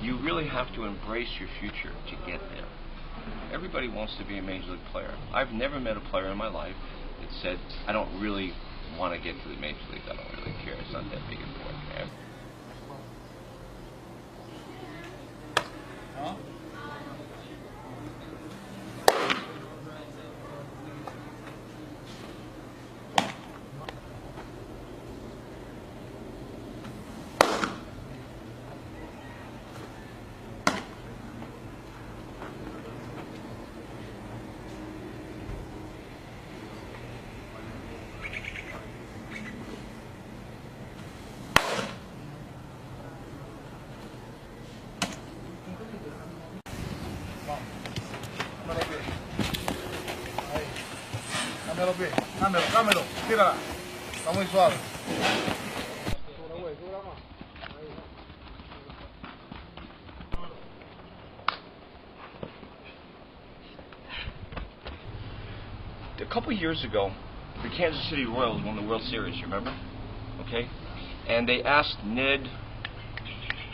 You really have to embrace your future to get there. Everybody wants to be a major league player. I've never met a player in my life that said, I don't really want to get to the major league. I don't really care. It's not that big important. Huh? Dámelo bien, dámelo, tírala, está muy suave. A couple years ago, the Kansas City Royals won the World Series, you remember? Okay? And they asked Ned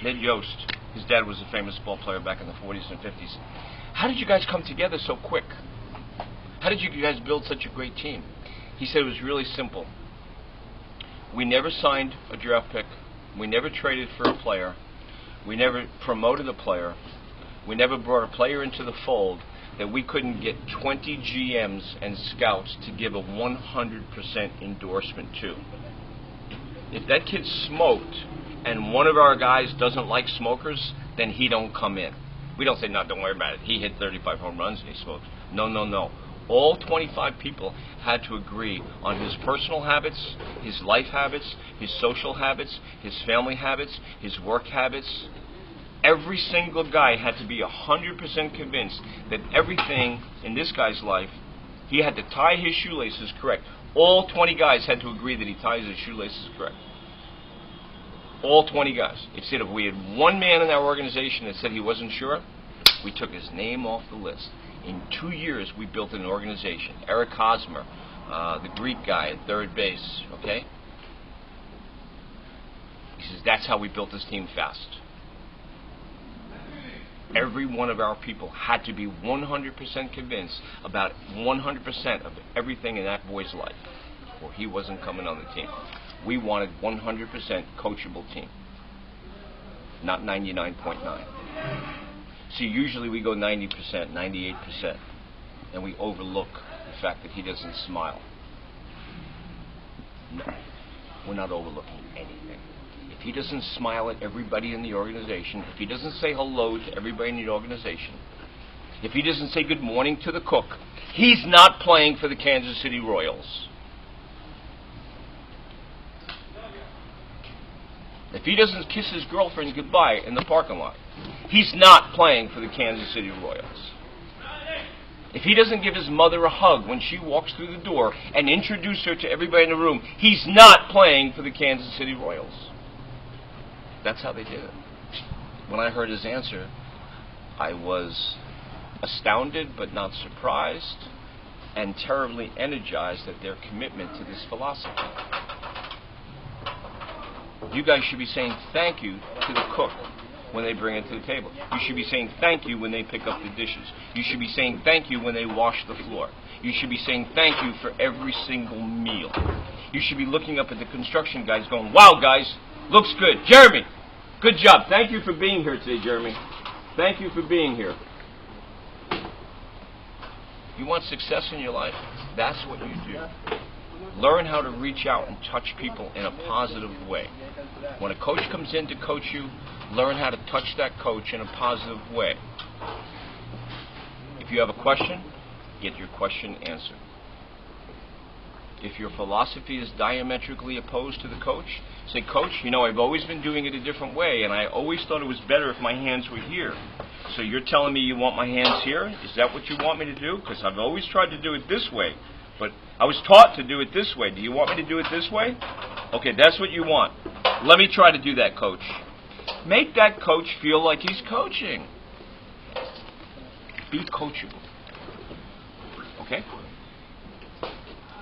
Yost, his dad was a famous ball player back in the 40s and 50s, how did you guys come together so quick? How did you guys build such a great team? He said it was really simple. We never signed a draft pick. We never traded for a player. We never promoted a player. We never brought a player into the fold that we couldn't get 20 GMs and scouts to give a 100% endorsement to. If that kid smoked and one of our guys doesn't like smokers, then he don't come in. We don't say, no, don't worry about it. He hit 35 home runs and he smoked. No, no, no. All 25 people had to agree on his personal habits, his life habits, his social habits, his family habits, his work habits. Every single guy had to be 100% convinced that everything in this guy's life, he had to tie his shoelaces correct. All 20 guys had to agree that he ties his shoelaces correct. All 20 guys. It said if we had one man in our organization that said he wasn't sure, we took his name off the list. In 2 years, we built an organization. Eric Hosmer, the Greek guy at third base, okay? He says, that's how we built this team fast. Every one of our people had to be 100% convinced about 100% of everything in that boy's life, or he wasn't coming on the team. We wanted 100% coachable team, not 99.9. See, usually we go 90%, 98%, and we overlook the fact that he doesn't smile. No, we're not overlooking anything. If he doesn't smile at everybody in the organization, if he doesn't say hello to everybody in the organization, if he doesn't say good morning to the cook, he's not playing for the Kansas City Royals. If he doesn't kiss his girlfriend goodbye in the parking lot, he's not playing for the Kansas City Royals. If he doesn't give his mother a hug when she walks through the door and introduce her to everybody in the room, he's not playing for the Kansas City Royals. That's how they did it. When I heard his answer, I was astounded but not surprised and terribly energized at their commitment to this philosophy. You guys should be saying thank you to the cook when they bring it to the table. You should be saying thank you when they pick up the dishes. You should be saying thank you when they wash the floor. You should be saying thank you for every single meal. You should be looking up at the construction guys going, wow, guys, looks good. Jeremy, good job. Thank you for being here today, Jeremy. Thank you for being here. You want success in your life? That's what you do. Learn how to reach out and touch people in a positive way. When a coach comes in to coach you, learn how to touch that coach in a positive way. If you have a question, get your question answered. If your philosophy is diametrically opposed to the coach, say, Coach, you know, I've always been doing it a different way, and I always thought it was better if my hands were here. So you're telling me you want my hands here? Is that what you want me to do? Because I've always tried to do it this way. But I was taught to do it this way. Do you want me to do it this way? Okay, that's what you want. Let me try to do that, coach. Make that coach feel like he's coaching. Be coachable. Okay?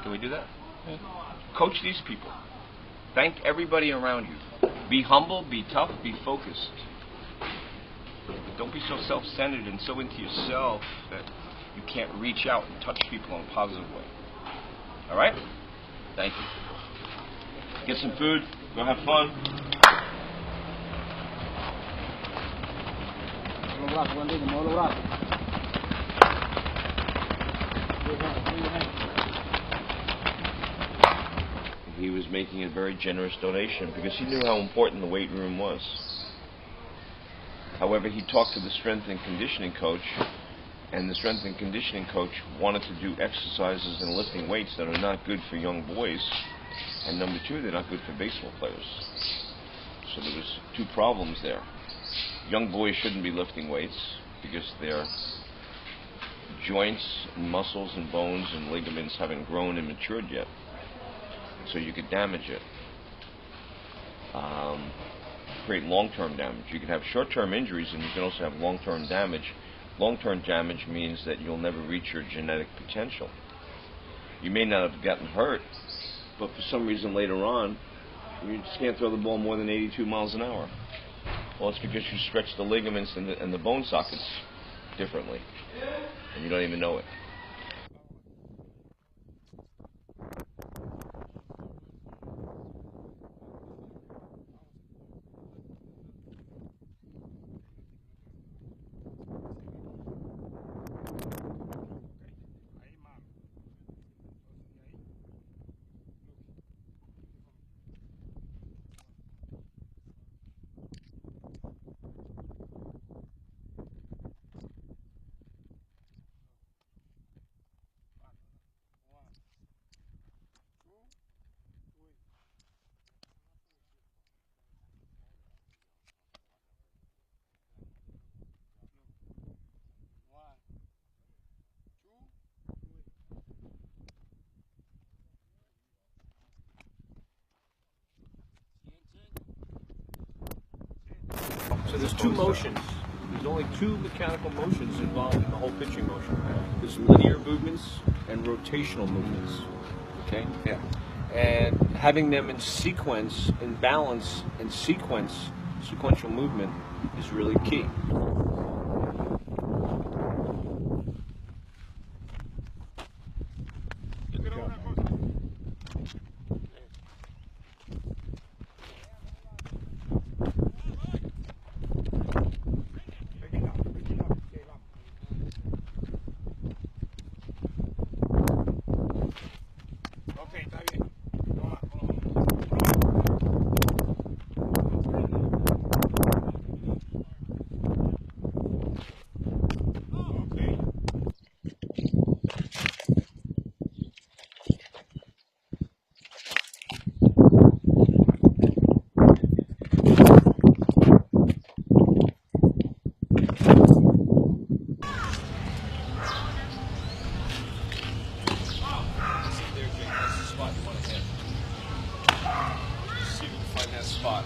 Can we do that? Coach these people. Thank everybody around you. Be humble, be tough, be focused. Don't be so self-centered and so into yourself that you can't reach out and touch people in a positive way. All right? Thank you. Get some food. Go have fun. He was making a very generous donation because he knew how important the weight room was. However, he talked to the strength and conditioning coach, and the strength and conditioning coach wanted to do exercises and lifting weights that are not good for young boys, and number two, they're not good for baseball players. So there was two problems there. Young boys shouldn't be lifting weights because their joints and muscles and bones and ligaments haven't grown and matured yet, so you could damage it. Create long-term damage. You can have short-term injuries, and you can also have long-term damage. Long-term damage means that you'll never reach your genetic potential. You may not have gotten hurt, but for some reason later on, you just can't throw the ball more than 82 miles an hour. Well, it's because you stretch the ligaments and the bone sockets differently, and you don't even know it. So there's two motions. There's only two mechanical motions involved in the whole pitching motion. There's linear movements and rotational movements. Okay? Yeah. And having them in sequence, in balance, in sequential movement is really key. Spot.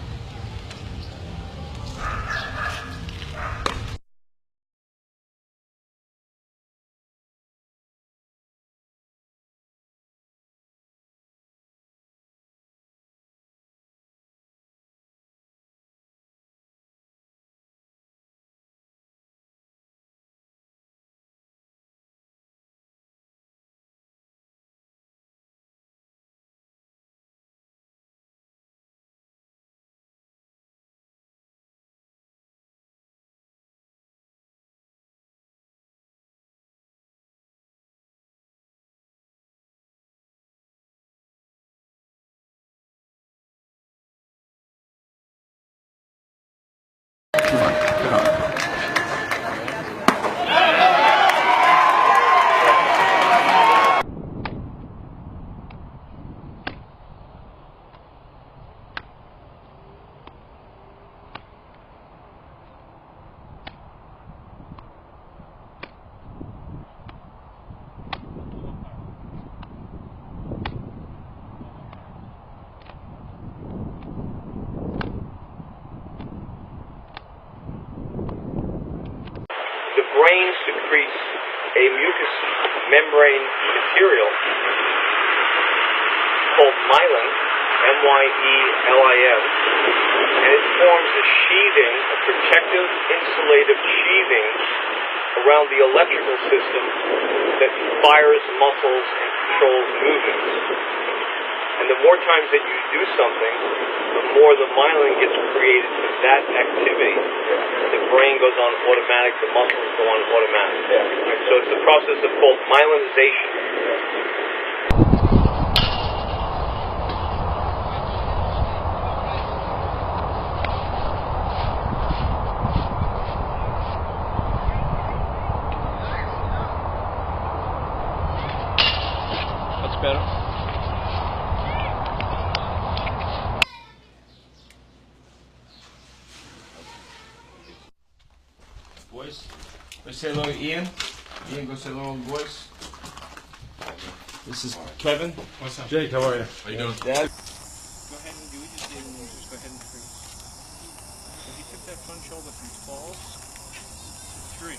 The brain secretes a mucous membrane material called myelin, M-Y-E-L-I-N, and it forms a sheathing, a protective insulative sheathing around the electrical system that fires muscles and controls movements. And the more times that you do something, the more the myelin gets created for that activity. The brain goes on automatic, the muscles go on automatic. Right? So it's the process of called myelinization. That's better. Boys, go say hello to Ian. Ian, go say hello to the boys. This is Kevin. What's up? Jake, how are you? How you doing? Dad. Go ahead and do what you did and just go ahead and freeze. So he took that front shoulder from 12 to 3.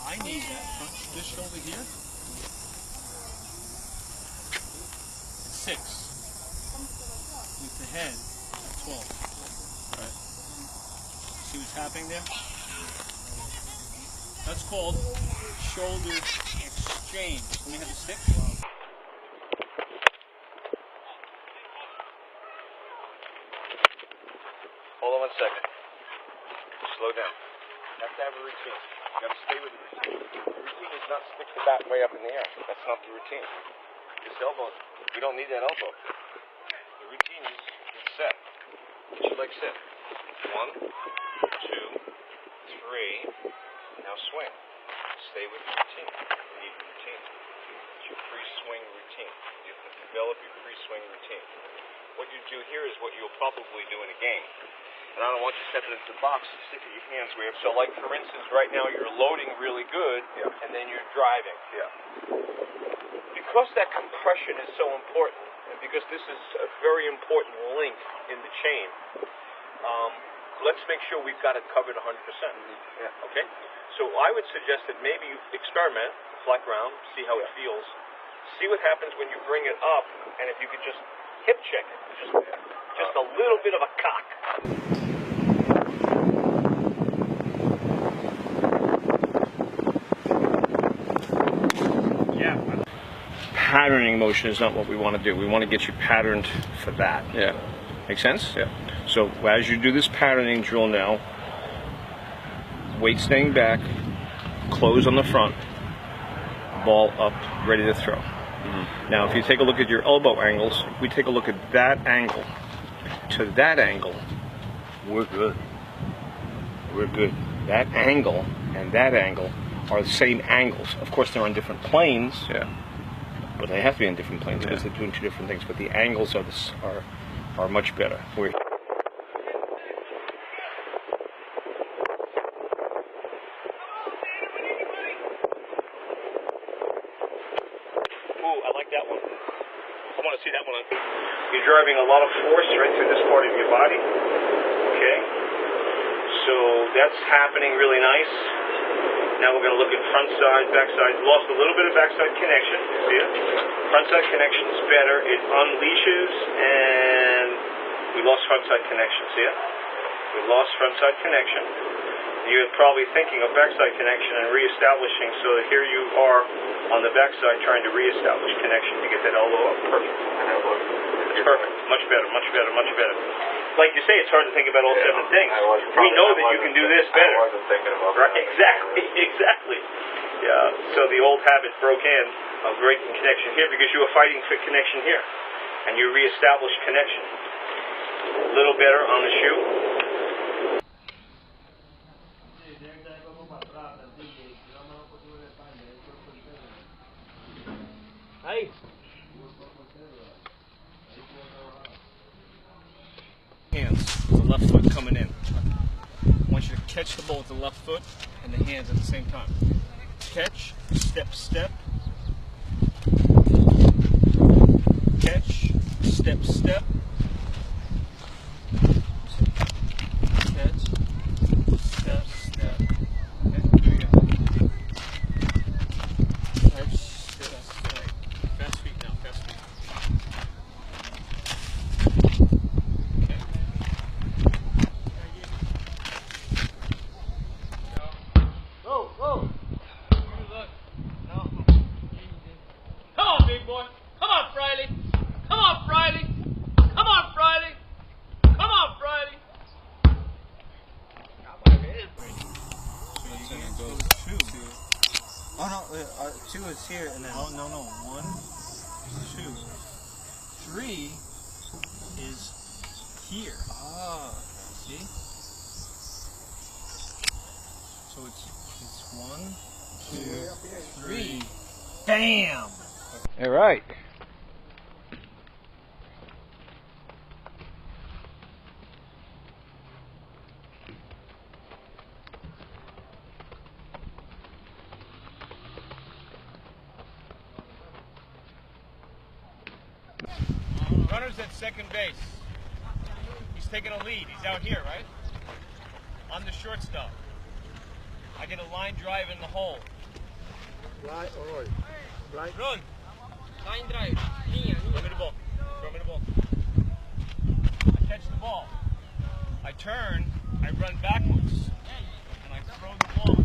I need that front, this shoulder here. 6. With the head at 12. Alright. See what's happening there? That's called shoulder exchange. Let me have the stick. Hold on 1 second. Slow down. You have to have a routine. You got to stay with the routine. The routine is not stick the bat way up in the air. That's not the routine. This elbow, we don't need that elbow. The routine is set. Get your leg set. 1, 2, 3. Now swing. Stay with the routine. You need the routine. It's your free swing routine. You have to develop your free swing routine. What you do here is what you'll probably do in a game. And I don't want you to step into the box and stick your hands way up. So like for instance, right now you're loading really good, and then you're driving. Because that compression is so important, and because this is a very important link in the chain, let's make sure we've got it covered 100%. Okay? So I would suggest that maybe you experiment, flat ground, see how it feels. See what happens when you bring it up, and if you could just hip check it. Just a little bit of a cock. Patterning motion is not what we want to do. We want to get you patterned for that. Make sense? So as you do this patterning drill now, weight staying back, close on the front, ball up, ready to throw. Now if you take a look at your elbow angles, we take a look at that angle to that angle, we're good. We're good. That angle and that angle are the same angles. Of course they're on different planes. But they have to be in different planes because they're doing two different things. But the angles are much better. Ooh, I like that one. I want to see that one. You're driving a lot of force right through this part of your body. Okay? So that's happening really nice. Now we're going to look at front side, back side. Lost a little bit of backside connection. See it? Front side connection is better. It unleashes, and we lost front side connection. See it? We lost front side connection. You're probably thinking of backside connection and reestablishing. So here you are on the backside trying to reestablish connection to get that elbow up. Perfect. It's perfect. Much better. Much better. Much better. Like you say, it's hard to think about all 7 things. We know that you can do this better. I wasn't thinking about right? Exactly. Yeah. So the old habit broke in of breaking connection here because you were fighting for connection here, and you reestablished connection. A little better on the shoe. Hey. Hands, the left foot coming in. I want you to catch the ball with the left foot and the hands at the same time. Catch, step, step. Catch, step, step. Catch, step, step. Okay, here we go. Catch, step, step. Fast feet now, fast feet. Two. Oh no, 2 is here and then. Oh no, 1, 2, 3 is here. Ah, see? So it's 1, 2, 3. Bam! All right. Runner's at second base. He's taking a lead. He's out here, right? I'm the shortstop. I get a line drive in the hole. Right or right? Right. Run. Line drive. Linha. Throw me the ball. Throw me the ball. I catch the ball. I turn. I run backwards. And I throw the ball